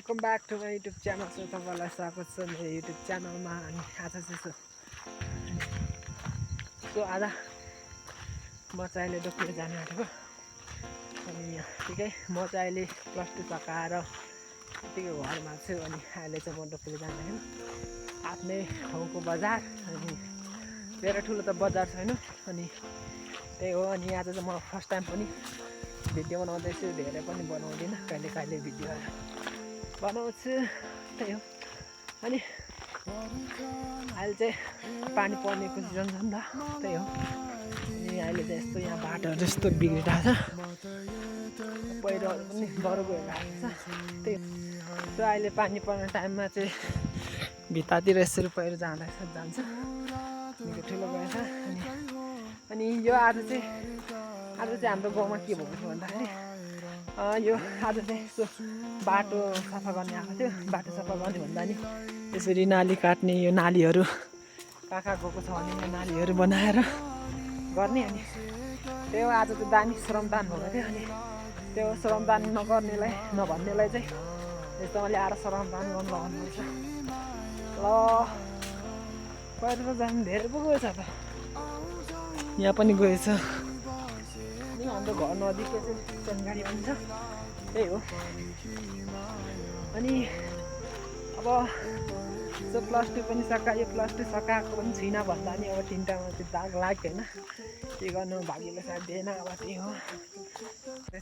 Welcome back to my YouTube channel. So तपाईँलाई स्वागत छ मेरो युट्युब च्यानलमा। अनि आज चाहिँ आज म चाहिँ अहिले डोक्टर जानु आँटेको। अनि ठिकै म चाहिँ अहिले +2 सकाएर यतिकै घरमा छु। अनि अहिले चाहिँ म डोक्टर जानु आँटेको आफ्नै ठाउँको बजार। अनि धेरै ठुलो त बजार छैन। अनि त्यही हो। अनि आज चाहिँ म फर्स्ट टाइम पनि भिडियो बनाउँदैछु। धेरै पनि बनाउँदिनँ, कहिले कहिले भिडियोहरू बनाउँछु, त्यही हो। अनि अहिले चाहिँ पानी पर्नेको सिजन छ नि त, त्यही हो। अनि अहिले चाहिँ यस्तो यहाँ बाटोहरू यस्तो बिग्रिरहेको छ, पहिरोहरू पनि डर गइरहेको छ, त्यही हो। सो अहिले पानी पर्ने टाइममा चाहिँ भित्तातिर यसरी पहिरो जान्छ, निकै ठुलो गएछ। अनि यो आज चाहिँ हाम्रो गाउँमा के भएको थियो भन्दाखेरि यो आज चाहिँ यसो बाटो सफा गर्ने आएको थियो। बाटो सफा गर्ने भन्दा नि यसरी नाली काट्ने, यो नालीहरू कहाँ गएको छ भने यो नालीहरू बनाएर गर्ने। अनि त्यही हो, आज चाहिँ दामी श्रमदान भएको थियो। अनि त्यो श्रमदान नभन्नेलाई चाहिँ यस्तोमा ल्याएर श्रमदान गर्नु लगाउनुपर्छ। ल पहिरो जानु धेरै पो गएछ त, यहाँ पनि गएछ। अनि हाम्रो घर नजिकै चाहिँ सेनगाडी पनि छ, त्यही हो। अनि अब सो +2 पनि सकायो, +2 सकाएको पनि छुइनँ भन्दा नि अब 3टामा चाहिँ दाग लाग्यो होइन। के गर्नु, भाग्यले साथ दिएन। अब त्यही हो,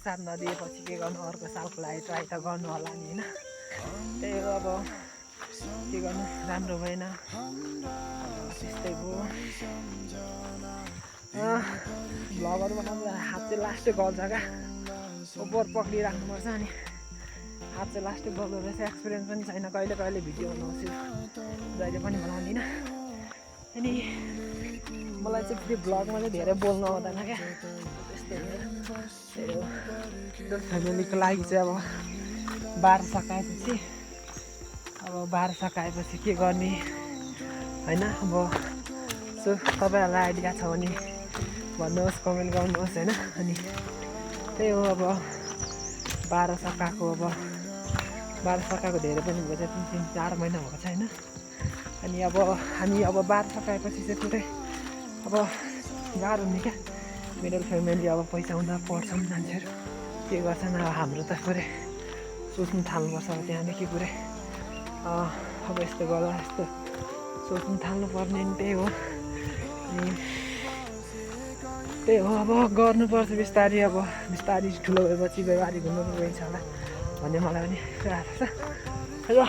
साथ नदिएपछि के गर्नु, अर्को सालको लागि ट्राई त गर्नु होला नि होइन। त्यही हो, अब के गर्नु, राम्रो भएन, त्यस्तै भयो। भ्लगहरू बनाउँदा हात चाहिँ लास्टै गल्छ क्या, ओभर पक्रिराख्नुपर्छ। अनि हात चाहिँ लास्टै गल्दो रहेछ। एक्सपिरियन्स पनि छैन, कहिले कहिले भिडियो बनाउँछु, जहिले पनि बनाउँदिनँ। अनि मलाई चाहिँ फेरि भ्लगमा चाहिँ धेरै बोल्नु आउँदैन क्या, त्यस्तै हो। त्यही हो, त्यो फ्यामिलीको लागि चाहिँ अब बार सकाएपछि के गर्ने होइन। अब सो तपाईँहरूलाई आइडिया छ भने भन्नुहोस्, कमेन्ट गर्नुहोस् होइन। अनि त्यही हो, अब बार सकाएको धेरै पनि भएको छ, 3-4 महिना भएको छ होइन। अनि अब हामी बार सकाएपछि चाहिँ पुरै अब गाह्रो हुने क्या, मिडल फ्यामिली। अब पैसा हुँदा पढ्छन् मान्छेहरू, के गर्छन्। अब हाम्रो त पुरै सोच्नु थाल्नुपर्छ त्यहाँदेखि पुरै अब यस्तो गर्दा यस्तो सोच्नु थाल्नुपर्ने नि, त्यही हो। अनि त्यही हो, अब गर्नुपर्छ बिस्तारै। अब बिस्तारै ठुलो भएपछि व्यवहारिक हुनु गइन्छ होला भन्ने मलाई पनि आशा छ। र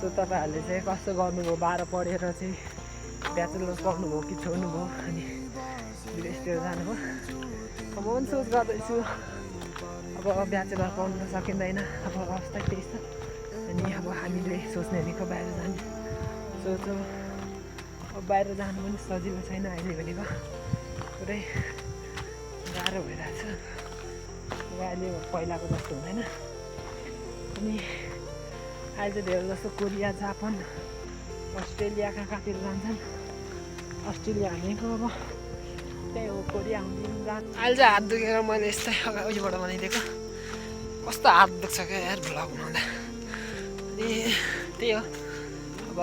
सो तपाईँहरूले चाहिँ कस्तो गर्नुभयो, 12 पढेर चाहिँ ब्याचलर्स गर्नुभयो कि छोड्नुभयो, अनि विदेशतिर जानुभयो। अब म पनि सोच गर्दैछु, अब ब्याचलर पढ्नु त सकिँदैन, अब अवस्था त्यही छ। अनि अब हामीले सोच्ने भनेको बाहिर जाने सोचो। अब बाहिर जानु पनि सजिलो छैन अहिले भनेको, पुरै गाह्रो भइरहेछ। अहिले पहिलाको जस्तो हुँदैन। अनि अहिले चाहिँ धेरै जस्तो कोरिया, जापान, अस्ट्रेलिया कहाँतिर जान्छन्। अस्ट्रेलिया भनेको अब त्यही हो, कोरिया हुँदैन जान्छ। अहिले चाहिँ हात दुखेर मैले यस्तै अगाडिबाट बनाइदिएको, कस्तो हात दुख्छ क्या यार भ्लग बनाउँदा। अनि त्यही हो, अब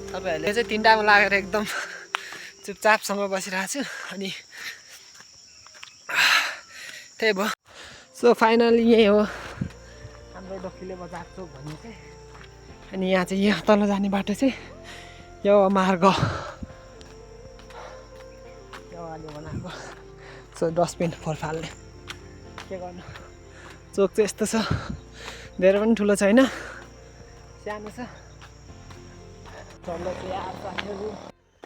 तपाईँहरूले चाहिँ 3टामा लागेर एकदम चुपचापसँग बसिरहेको छु। अनि त्यही भयो। सो फाइनली यही हो हाम्रो डोकिले बजार चोक भन्ने चाहिँ। अनि यहाँ चाहिँ यहाँ तल जाने बाटो चाहिँ यो मार्ग योले बनाएको। सो डस्टबिन फोहोर फाल्ने, के गर्नु। चोक चाहिँ यस्तो छ, धेरै पनि ठुलो छैन, सानो छ।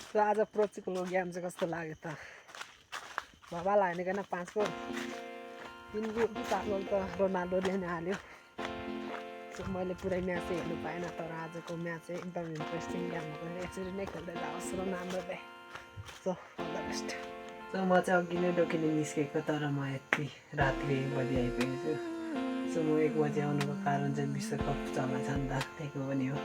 सो आज पोर्चुगलको गेम चाहिँ कस्तो लाग्यो त, भवाल हानेको 5 गोल, 3 गोल कि 4 गोल त रोनाल्डोले नै हाल्यो। सो मैले पुरै म्याच चाहिँ हेर्नु पाएन, तर आजको म्याच चाहिँ एकदम इन्ट्रेस्टिङ गेम भएको, यसरी नै खेल्दै जाओस् रोनाल्डोले। So all the best. So म चाहिँ अघि नै डोकिने निस्केको, तर म यति रात्रि 1 बजी आइपुगेको छु। सो म 1 बजी आउनुको कारण चाहिँ विश्वकप चल्दैछ नि त, त्यहीको पनि हो।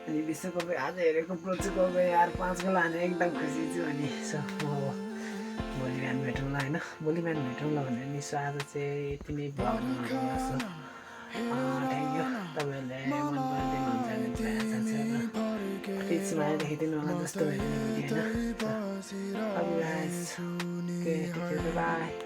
अनि विश्वकप आज हेरेको पोर्चुगलको यार 5 गोल हाने एकदम खुसी छु। अनि सो म भोलि बिहान भेटौँला होइन भोलि बिहान भेटौँला भनेर नि सो आज चाहिँ यति नै भ्लग बनाउँछु थ्याङ्क यू तपाईँहरूले मन पराइदिनुहुन्छ भने पुरा आशा छ र प्लिज माया देखिदिनु होला जस्तो भयो भने भिडियो होइन love you guys okay take care by